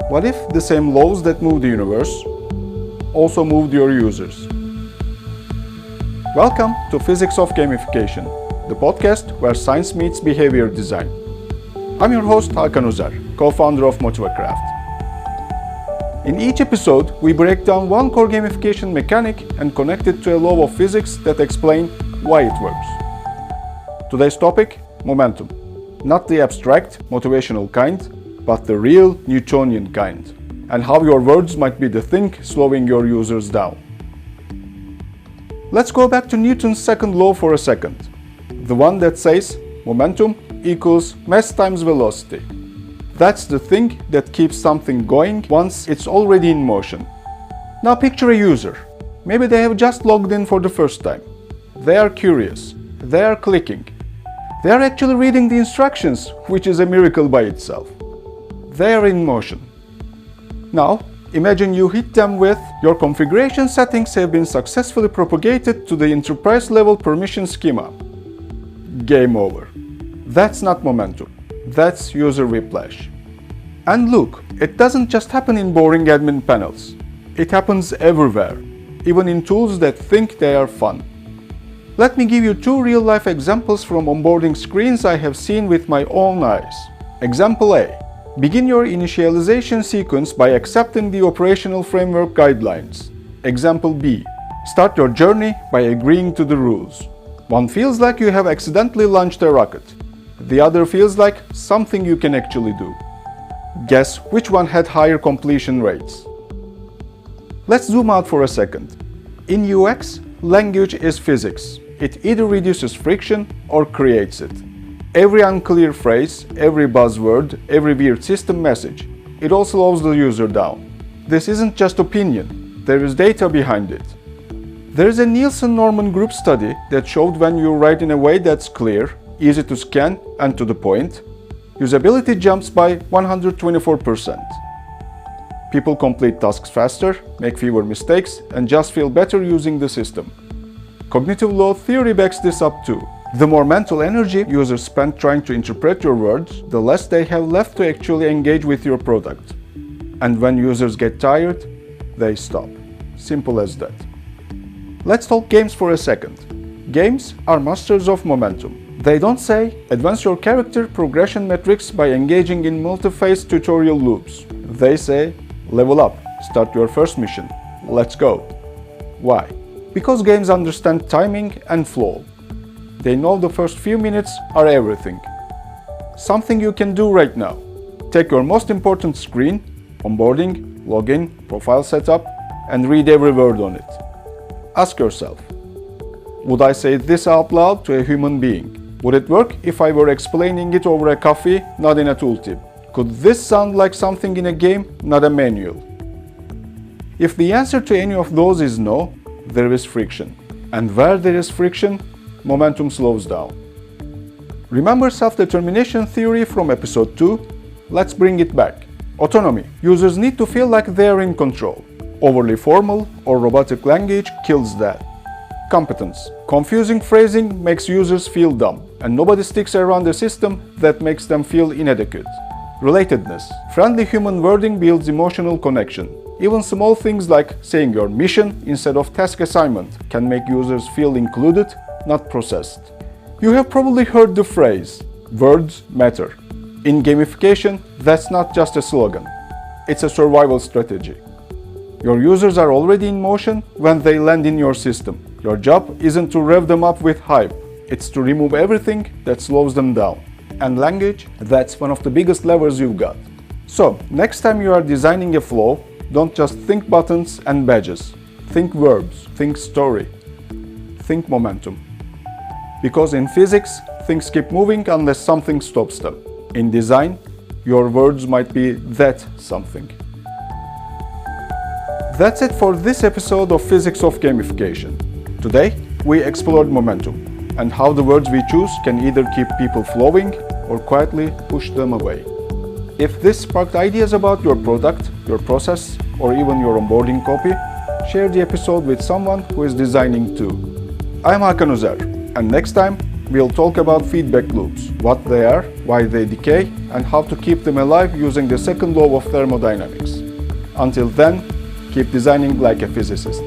What if the same laws that move the universe also moved your users? Welcome to Physics of Gamification, the podcast where science meets behavior design. I'm your host Hakan, co-founder of MotivaCraft. In each episode, we break down one core gamification mechanic and connect it to a law of physics that explains why it works. Today's topic, momentum. Not the abstract, motivational kind, but the real Newtonian kind, and how your words might be the thing slowing your users down. Let's go back to Newton's second law for a second, the one that says momentum equals mass times velocity. That's the thing that keeps something going once it's already in motion. Now picture a user. Maybe they have just logged in for the first time. They are curious. They are clicking. They are actually reading the instructions, which is a miracle by itself. They are in motion. Now, imagine you hit them with your configuration settings have been successfully propagated to the enterprise level permission schema. Game over. That's not momentum. That's user whiplash. And look, it doesn't just happen in boring admin panels. It happens everywhere, even in tools that think they are fun. Let me give you two real-life examples from onboarding screens I have seen with my own eyes. Example A. Begin your initialization sequence by accepting the operational framework guidelines. Example B. Start your journey by agreeing to the rules. One feels like you have accidentally launched a rocket. The other feels like something you can actually do. Guess which one had higher completion rates? Let's zoom out for a second. In UX, language is physics. It either reduces friction or creates it. Every unclear phrase, every buzzword, every weird system message, it all slows the user down. This isn't just opinion, there is data behind it. There is a Nielsen-Norman group study that showed when you write in a way that's clear, easy to scan, and to the point, usability jumps by 124%. People complete tasks faster, make fewer mistakes, and just feel better using the system. Cognitive load theory backs this up too. The more mental energy users spend trying to interpret your words, the less they have left to actually engage with your product. And when users get tired, they stop. Simple as that. Let's talk games for a second. Games are masters of momentum. They don't say, advance your character progression metrics by engaging in multi-phase tutorial loops. They say, level up, start your first mission, let's go. Why? Because games understand timing and flow. They know the first few minutes are everything. Something you can do right now. Take your most important screen, onboarding, login, profile setup, and read every word on it. Ask yourself, would I say this out loud to a human being? Would it work if I were explaining it over a coffee, not in a tooltip? Could this sound like something in a game, not a manual? If the answer to any of those is no, there is friction. And where there is friction, momentum slows down. Remember self-determination theory from episode 2? Let's bring it back. Autonomy. Users need to feel like they are in control. Overly formal or robotic language kills that. Competence. Confusing phrasing makes users feel dumb, and nobody sticks around a system that makes them feel inadequate. Relatedness. Friendly human wording builds emotional connection. Even small things like saying your mission instead of task assignment can make users feel included, not processed. You have probably heard the phrase, words matter. In gamification, that's not just a slogan. It's a survival strategy. Your users are already in motion when they land in your system. Your job isn't to rev them up with hype. It's to remove everything that slows them down. And language, that's one of the biggest levers you've got. So, next time you are designing a flow, don't just think buttons and badges. Think verbs, think story, think momentum. Because in physics, things keep moving unless something stops them. In design, your words might be that something. That's it for this episode of Physics of Gamification. Today, we explored momentum and how the words we choose can either keep people flowing or quietly push them away. If this sparked ideas about your product, your process, or even your onboarding copy, share the episode with someone who is designing too. I'm Hakan, and next time, we'll talk about feedback loops, what they are, why they decay, and how to keep them alive using the second law of thermodynamics. Until then, keep designing like a physicist.